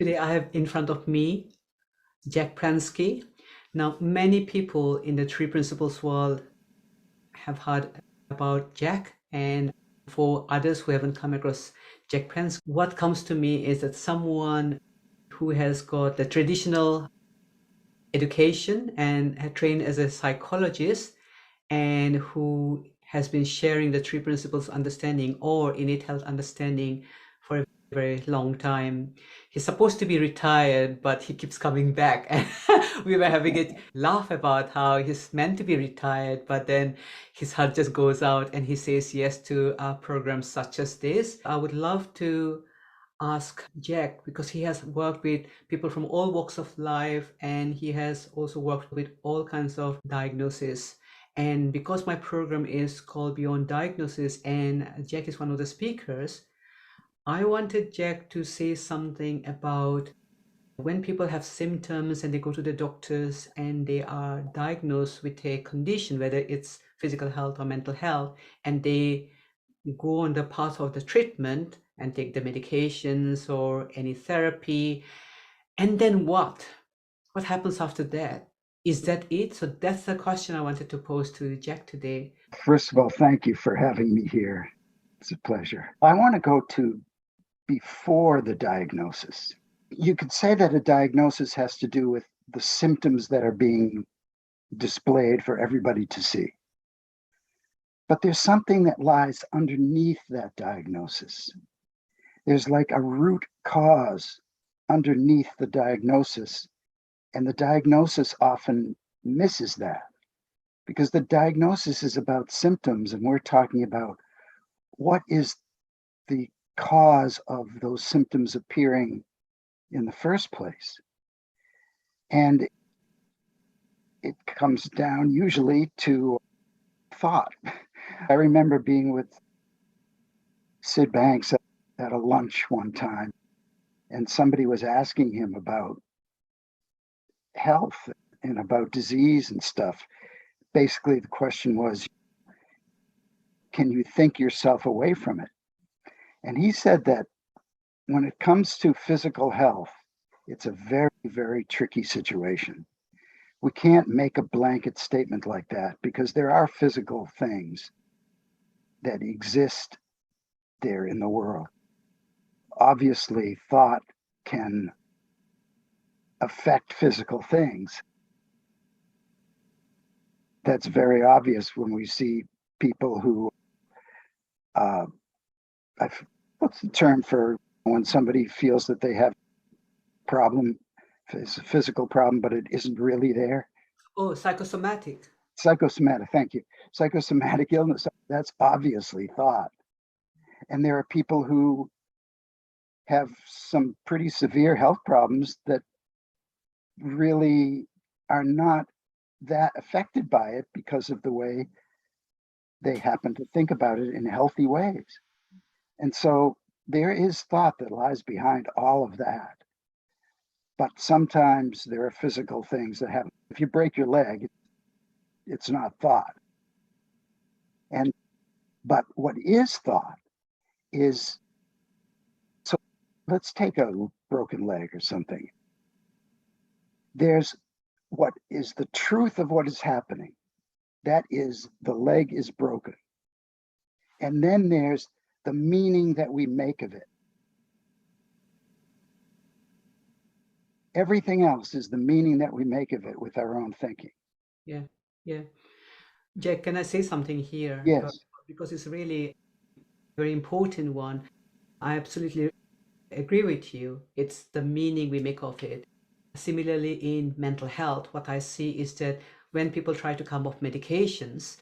Today I have in front of me Jack Pransky. Now, many people in the Three Principles world have heard about Jack, and for others who haven't come across Jack Pransky, what comes to me is that someone who has got the traditional education and had trained as a psychologist and who has been sharing the Three Principles understanding or innate health understanding for a very long time. He's supposed to be retired, but he keeps coming back. And we were having a laugh about how he's meant to be retired, but then his heart just goes out and he says yes to programs such as this. I would love to ask Jack, because he has worked with people from all walks of life and he has also worked with all kinds of diagnoses. And because my program is called Beyond Diagnosis and Jack is one of the speakers, I wanted Jack to say something about when people have symptoms and they go to the doctors and they are diagnosed with a condition, whether it's physical health or mental health, and they go on the path of the treatment and take the medications or any therapy. And then what? What happens after that? Is that it? So that's the question I wanted to pose to Jack today. First of all, thank you for having me here. It's a pleasure. I want to go to before the diagnosis. You could say that a diagnosis has to do with the symptoms that are being displayed for everybody to see. But there's something that lies underneath that diagnosis. There's like a root cause underneath the diagnosis, and the diagnosis often misses that because the diagnosis is about symptoms, and we're talking about what is the cause of those symptoms appearing in the first place. And it comes down usually to thought. I remember being with Sid Banks at a lunch one time, and somebody was asking him about health and about disease and stuff. Basically, the question was, can you think yourself away from it? And he said that when it comes to physical health, it's a very, very tricky situation. We can't make a blanket statement like that because there are physical things that exist there in the world. Obviously, thought can affect physical things. That's very obvious when we see people who, what's the term for when somebody feels that they have a problem, it's a physical problem, but it isn't really there? Oh, psychosomatic. Psychosomatic, thank you. Psychosomatic illness, that's obviously thought. And there are people who have some pretty severe health problems that really are not that affected by it because of the way they happen to think about it in healthy ways. And so there is thought that lies behind all of that. But sometimes there are physical things that happen. If you break your leg, it's not thought. But what is thought is, so let's take a broken leg or something. There's what is the truth of what is happening. That is, the leg is broken. And then there's the meaning that we make of it. Everything else is the meaning that we make of it with our own thinking. Yeah, yeah. Jack, can I say something here? Yes. Because it's really a very important one. I absolutely agree with you. It's the meaning we make of it. Similarly, in mental health, what I see is that when people try to come off medications,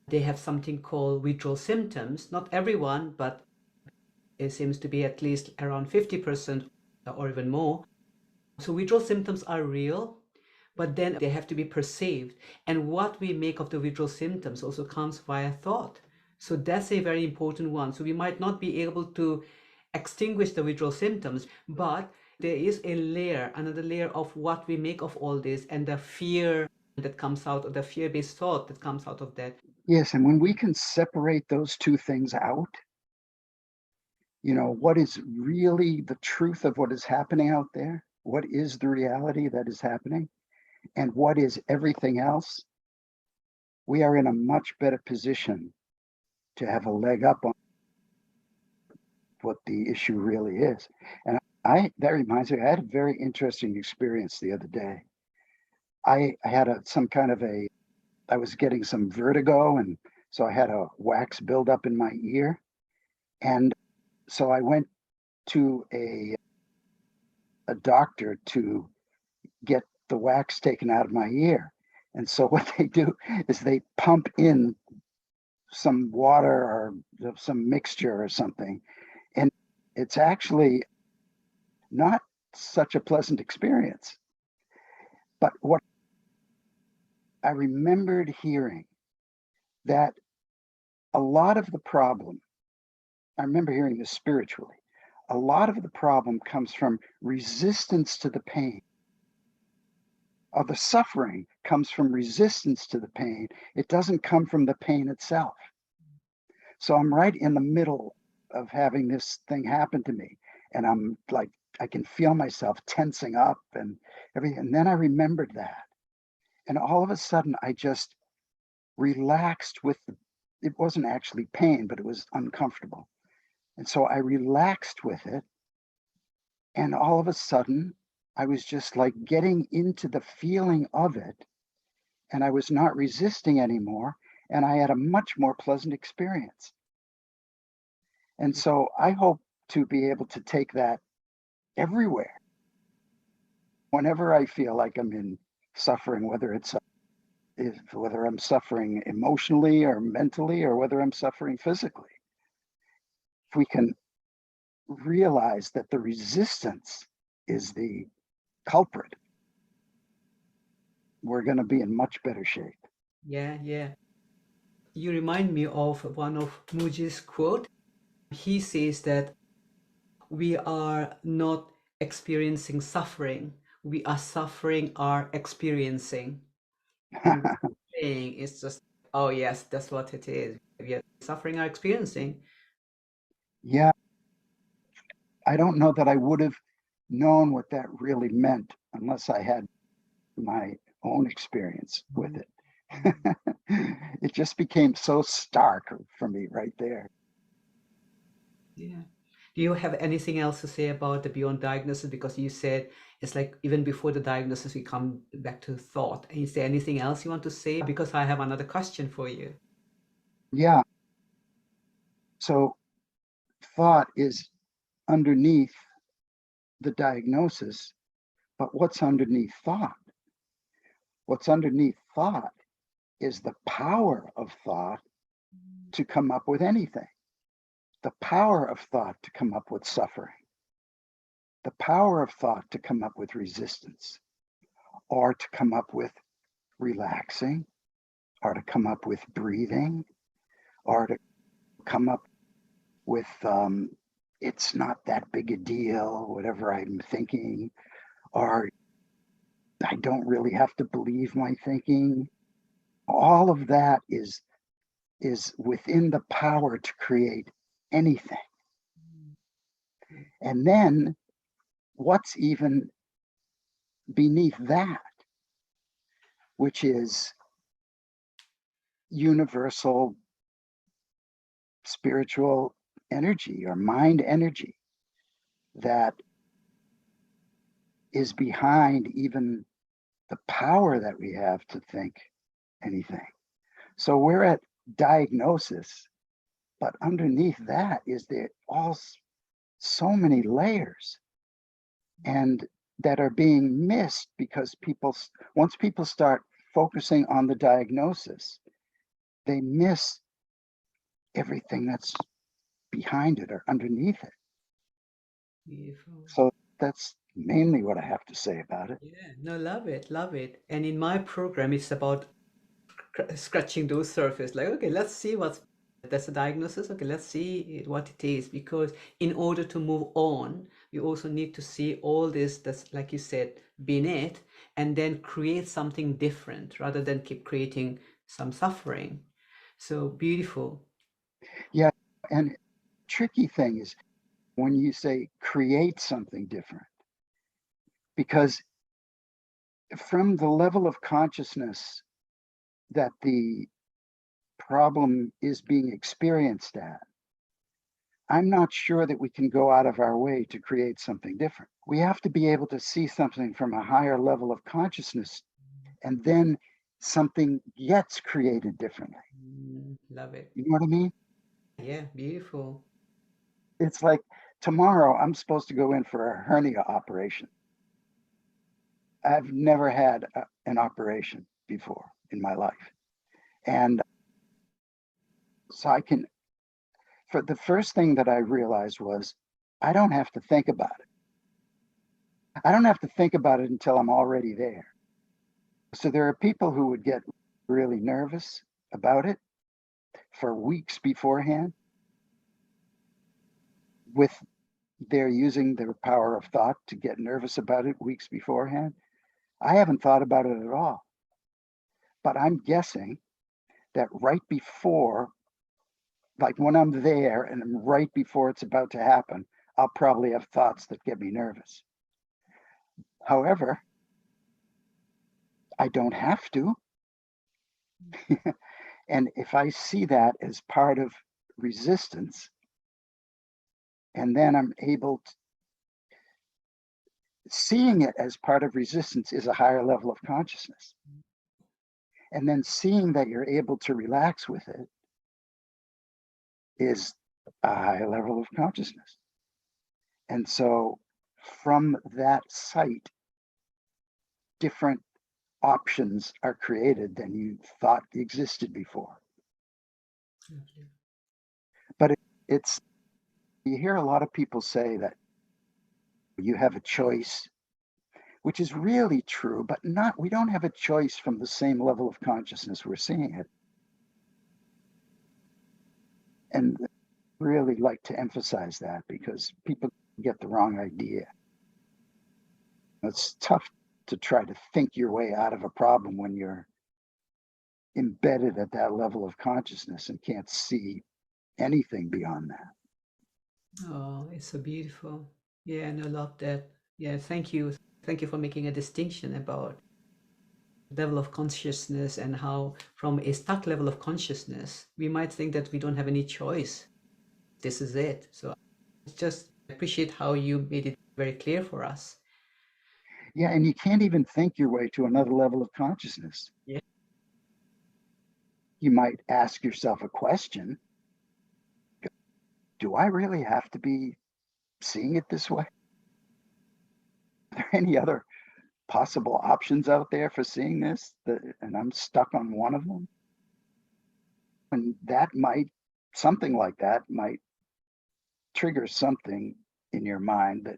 they have something called withdrawal symptoms. Not everyone, but it seems to be at least around 50% or even more. So withdrawal symptoms are real, but then they have to be perceived. And what we make of the withdrawal symptoms also comes via thought. So that's a very important one. So we might not be able to extinguish the withdrawal symptoms, but there is a layer, another layer of what we make of all this and the fear that comes out of the fear-based thought that comes out of that. Yes, and when we can separate those two things out, what is really the truth of what is happening out there? What is the reality that is happening? And what is everything else? We are in a much better position to have a leg up on what the issue really is. And that reminds me, I had a very interesting experience the other day. I had I was getting some vertigo, and so I had a wax buildup in my ear. And so I went to a doctor to get the wax taken out of my ear. And so what they do is they pump in some water or some mixture or something. And it's actually not such a pleasant experience. But what I remembered hearing that a lot of the problem, I remember hearing this spiritually, a lot of the problem comes from resistance to the pain. Or the suffering comes from resistance to the pain. It doesn't come from the pain itself. So I'm right in the middle of having this thing happen to me. And I'm like, I can feel myself tensing up and everything. And then I remembered that. And all of a sudden, I just relaxed it wasn't actually pain, but it was uncomfortable. And so I relaxed with it. And all of a sudden, I was just like getting into the feeling of it. And I was not resisting anymore. And I had a much more pleasant experience. And so I hope to be able to take that everywhere. Whenever I feel like I'm in suffering, whether I'm suffering emotionally or mentally, or whether I'm suffering physically, if we can realize that the resistance is the culprit, we're going to be in much better shape. Yeah, yeah. You remind me of one of Muji's quote. He says that we are not experiencing suffering. We are suffering our experiencing. And saying it's just, oh yes, that's what it is. We are suffering our experiencing. Yeah, I don't know that I would have known what that really meant unless I had my own experience with it. It just became so stark for me right there. Yeah. Do you have anything else to say about the beyond diagnosis? Because you said it's like even before the diagnosis, we come back to thought. Is there anything else you want to say? Because I have another question for you. Yeah. So thought is underneath the diagnosis, but what's underneath thought? What's underneath thought is the power of thought to come up with anything, the power of thought to come up with suffering, the power of thought to come up with resistance, or to come up with relaxing, or to come up with breathing, or to come up with it's not that big a deal, whatever I'm thinking, or I don't really have to believe my thinking. All of that is within the power to create anything. And then what's even beneath that, which is universal spiritual energy or mind energy that is behind even the power that we have to think anything. So we're at diagnosis, but underneath that is there all so many layers, and that are being missed because once people start focusing on the diagnosis, they miss everything that's behind it or underneath it. Beautiful. So that's mainly what I have to say about it. Yeah, no, love it, love it. And in my program, it's about scratching those surface. Like, okay, let's see that's a diagnosis. Okay, let's see what it is. Because in order to move on, we also need to see all this that's, like you said, beneath, and then create something different rather than keep creating some suffering. So beautiful. Yeah, and tricky thing is when you say create something different, because from the level of consciousness that the problem is being experienced at, I'm not sure that we can go out of our way to create something different. We have to be able to see something from a higher level of consciousness, and then something gets created differently. Love it. You know what I mean? Yeah, beautiful. It's like tomorrow I'm supposed to go in for a hernia operation. I've never had an operation before in my life. And so for the first thing that I realized was I don't have to think about it. I don't have to think about it until I'm already there. So there are people who would get really nervous about it for weeks beforehand with they're using their power of thought to get nervous about it weeks beforehand. I haven't thought about it at all, but I'm guessing that right before, like when I'm there and right before it's about to happen, I'll probably have thoughts that get me nervous. However, I don't have to. And if I see that as part of resistance, and then I'm able to, seeing it as part of resistance is a higher level of consciousness. And then seeing that you're able to relax with it is a higher level of consciousness. And so from that sight, different options are created than you thought existed before. Okay. But it's, you hear a lot of people say that you have a choice, which is really true, but not, we don't have a choice from the same level of consciousness we're seeing it. And really like to emphasize that because people get the wrong idea. It's tough to try to think your way out of a problem when you're embedded at that level of consciousness and can't see anything beyond that. Oh, it's so beautiful. Yeah, and I love that. Yeah, thank you. Thank you for making a distinction about level of consciousness and how from a stuck level of consciousness, we might think that we don't have any choice. This is it. So I just appreciate how you made it very clear for us. Yeah, and you can't even think your way to another level of consciousness. Yeah. You might ask yourself a question. Do I really have to be seeing it this way? Are there any other possible options out there for seeing this? And I'm stuck on one of them? And that might, something like that might trigger something in your mind that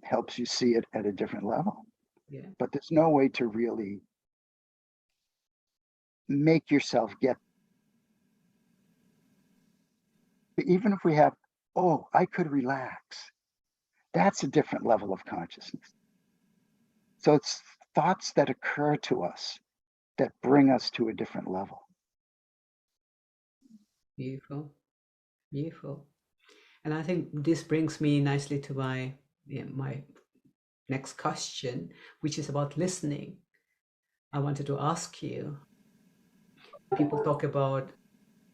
helps you see it at a different level. Yeah. But there's no way to really make yourself get, even if we have, oh, I could relax. That's a different level of consciousness. So it's thoughts that occur to us that bring us to a different level. Beautiful. Beautiful. And I think this brings me nicely to my next question, which is about listening. I wanted to ask you, people talk about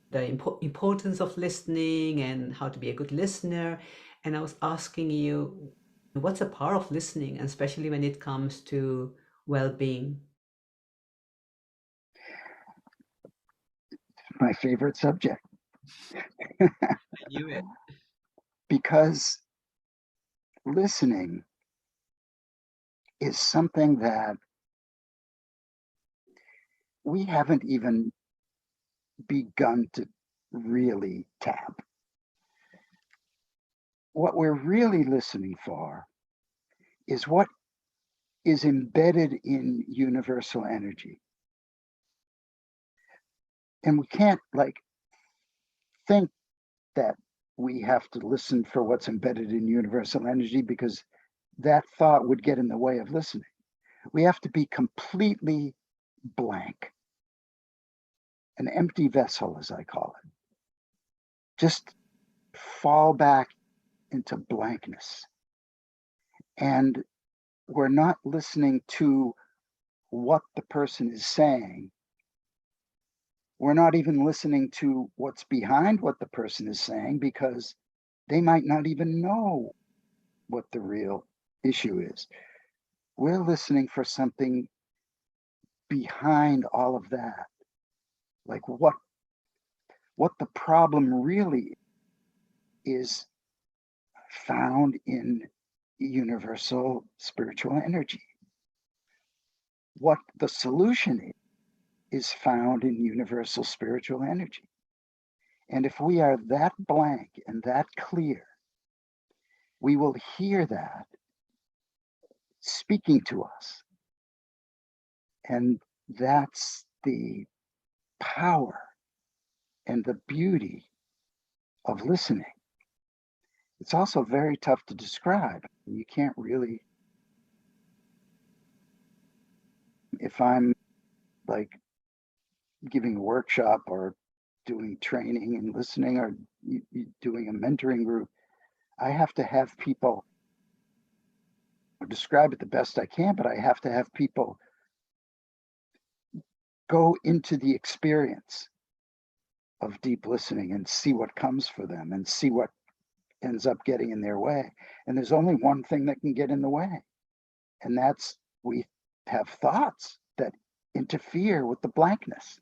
the importance of listening and how to be a good listener. And I was asking you, what's the power of listening, and especially when it comes to well-being? My favorite subject. I knew it. Because listening is something that we haven't even begun to really tap. What we're really listening for is what is embedded in universal energy. And we can't like think that we have to listen for what's embedded in universal energy because that thought would get in the way of listening. We have to be completely blank, an empty vessel, as I call it. Just fall back into blankness. And we're not listening to what the person is saying. We're not even listening to what's behind what the person is saying, because they might not even know what the real issue is. We're listening for something behind all of that, like what the problem really is found in universal spiritual energy. What the solution is found in universal spiritual energy. And if we are that blank and that clear, we will hear that speaking to us. And that's the power and the beauty of listening. It's also very tough to describe. You can't really, if I'm like giving a workshop or doing training and listening, or doing a mentoring group, I have to have people describe it the best I can, but I have to have people go into the experience of deep listening and see what comes for them and see what ends up getting in their way. And there's only one thing that can get in the way, and that's we have thoughts that interfere with the blankness.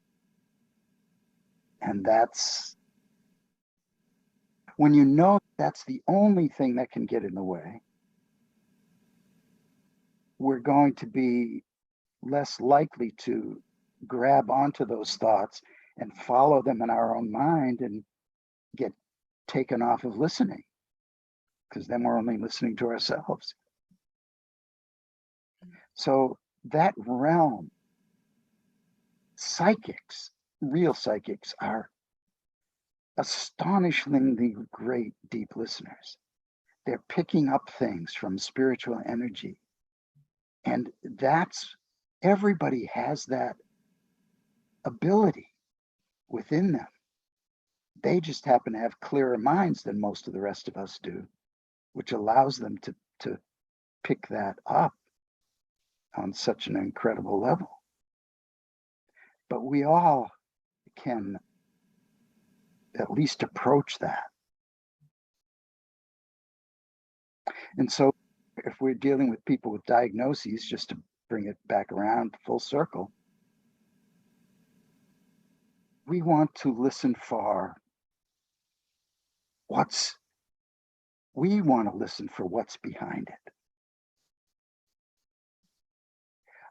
And that's when you know that's the only thing that can get in the way, we're going to be less likely to grab onto those thoughts and follow them in our own mind and get taken off of listening, because then we're only listening to ourselves. So that realm, psychics, real psychics, are astonishingly great deep listeners. They're picking up things from spiritual energy. And that's, everybody has that ability within them. They just happen to have clearer minds than most of the rest of us do, which allows them to pick that up on such an incredible level. But we all can at least approach that. And so if we're dealing with people with diagnoses, just to bring it back around full circle, we want to listen for what's behind it.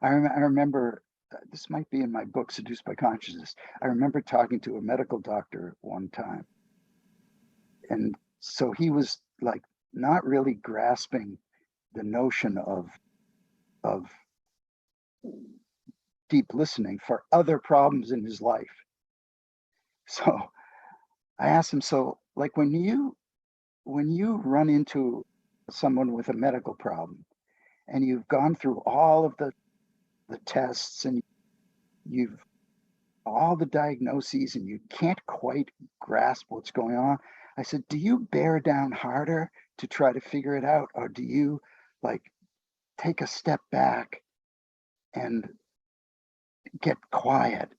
I remember, this might be in my book, Seduced by Consciousness. I remember talking to a medical doctor one time. And so he was like not really grasping the notion of deep listening for other problems in his life. So I asked him, so like when you run into someone with a medical problem and you've gone through all of the tests and you've all the diagnoses and you can't quite grasp what's going on, I said, do you bear down harder to try to figure it out, or do you like take a step back and get quiet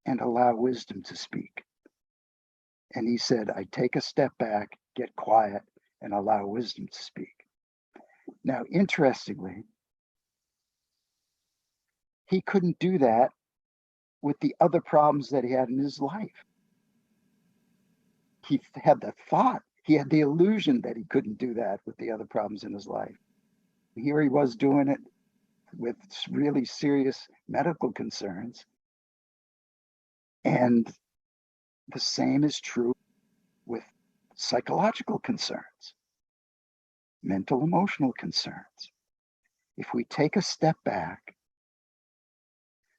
and allow wisdom to speak? And he said, I take a step back, get quiet, and allow wisdom to speak. Now, interestingly, he couldn't do that with the other problems that he had in his life. He had the thought, he had the illusion that he couldn't do that with the other problems in his life. Here he was doing it with really serious medical concerns. And the same is true with psychological concerns, mental, emotional concerns. If we take a step back,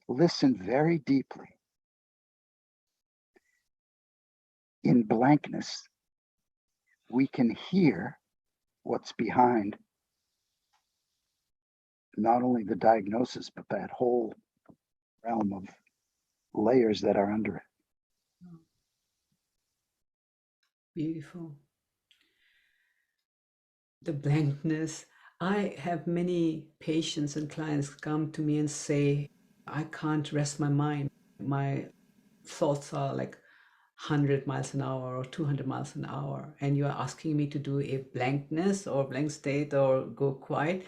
listen very deeply, in blankness, we can hear what's behind not only the diagnosis, but that whole realm of layers that are under it. Beautiful. The blankness. I have many patients and clients come to me and say, I can't rest my mind. My thoughts are like 100 miles an hour or 200 miles an hour. And you are asking me to do a blankness or blank state or go quiet.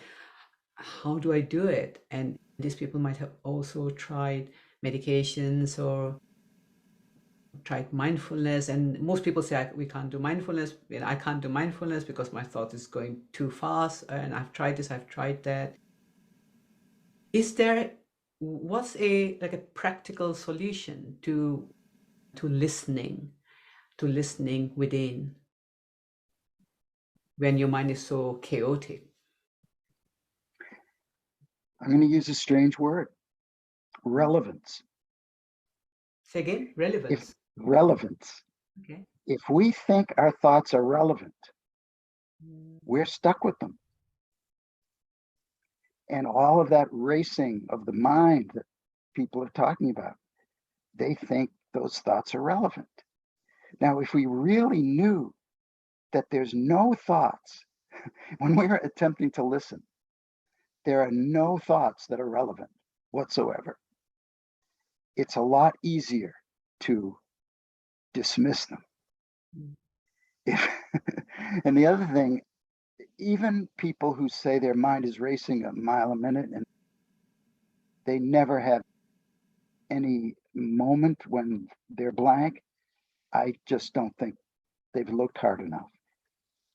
How do I do it? And these people might have also tried medications or tried mindfulness, and most people say we can't do mindfulness. I can't do mindfulness because my thought is going too fast, and I've tried this, I've tried that. Is there, what's a like a practical solution to listening within when your mind is so chaotic? I'm going to use a strange word, relevance. Say again, If relevance. relevance, Okay. if we think our thoughts are relevant, we're stuck with them. And all of that racing of the mind that people are talking about, they think those thoughts are relevant. Now, if we really knew that there's no thoughts, when we're attempting to listen, there are no thoughts that are relevant whatsoever. It's a lot easier to dismiss them. If, and the other thing, even people who say their mind is racing a mile a minute and they never have any moment when they're blank, I just don't think they've looked hard enough.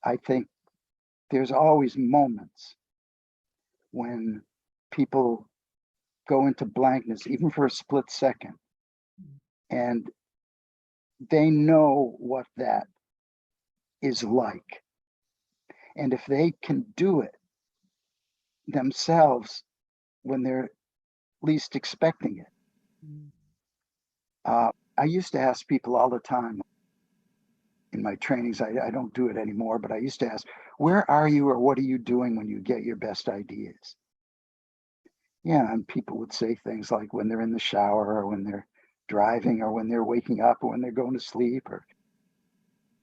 I think there's always moments when people go into blankness, even for a split second, and they know what that is like. And if they can do it themselves when they're least expecting it, I used to ask people all the time in my trainings, I don't do it anymore, but I used to ask, where are you or what are you doing when you get your best ideas? Yeah, and people would say things like when they're in the shower or when they're driving or when they're waking up or when they're going to sleep. Or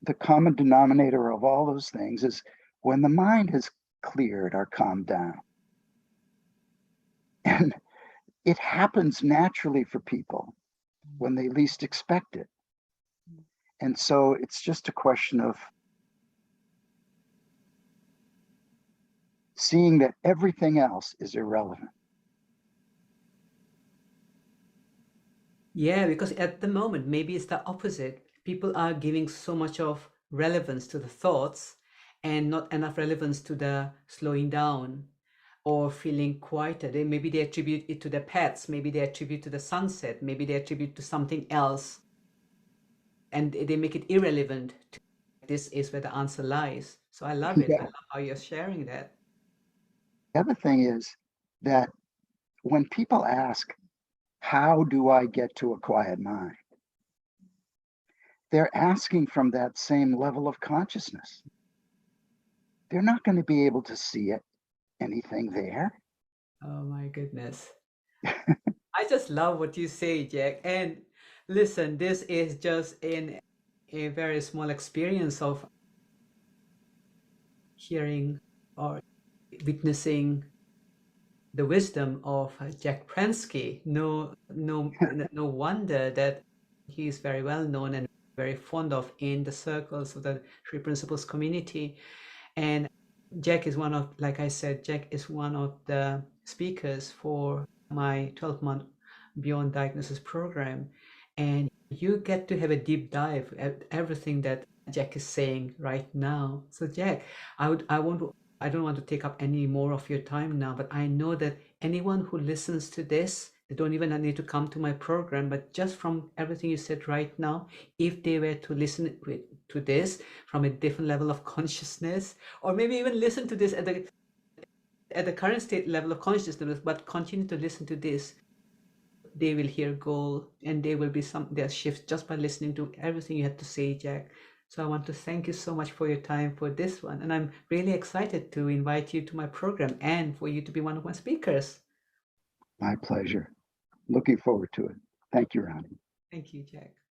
the common denominator of all those things is when the mind has cleared or calmed down. And it happens naturally for people when they least expect it. And so it's just a question of seeing that everything else is irrelevant. Yeah, because at the moment, maybe it's the opposite. People are giving so much of relevance to the thoughts and not enough relevance to the slowing down or feeling quieter. Maybe they attribute it to the pets, maybe they attribute to the sunset, maybe they attribute to something else, and they make it irrelevant. This is where the answer lies. So I love it. I Yeah. love how you're sharing that. The other thing is that when people ask, how do I get to a quiet mind? They're asking from that same level of consciousness. They're not going to be able to see it, anything there. Oh my goodness. I just love what you say, Jack. And listen, this is just in a very small experience of hearing or witnessing the wisdom of Jack Pransky. No wonder that he is very well known and very fond of in the circles of the Three Principles community. And Jack is one of, like I said, Jack is one of the speakers for my 12-month Beyond Diagnosis program. And you get to have a deep dive at everything that Jack is saying right now. So Jack, I don't want to take up any more of your time now, but I know that anyone who listens to this, they don't even need to come to my program, but just from everything you said right now, if they were to listen to this from a different level of consciousness, or maybe even listen to this at the current state level of consciousness, but continue to listen to this, they will hear goal, and there will be their shift just by listening to everything you had to say, Jack. So I want to thank you so much for your time for this one, and I'm really excited to invite you to my program and for you to be one of my speakers. My pleasure. Looking forward to it. Thank you, Ronnie. Thank you, Jack.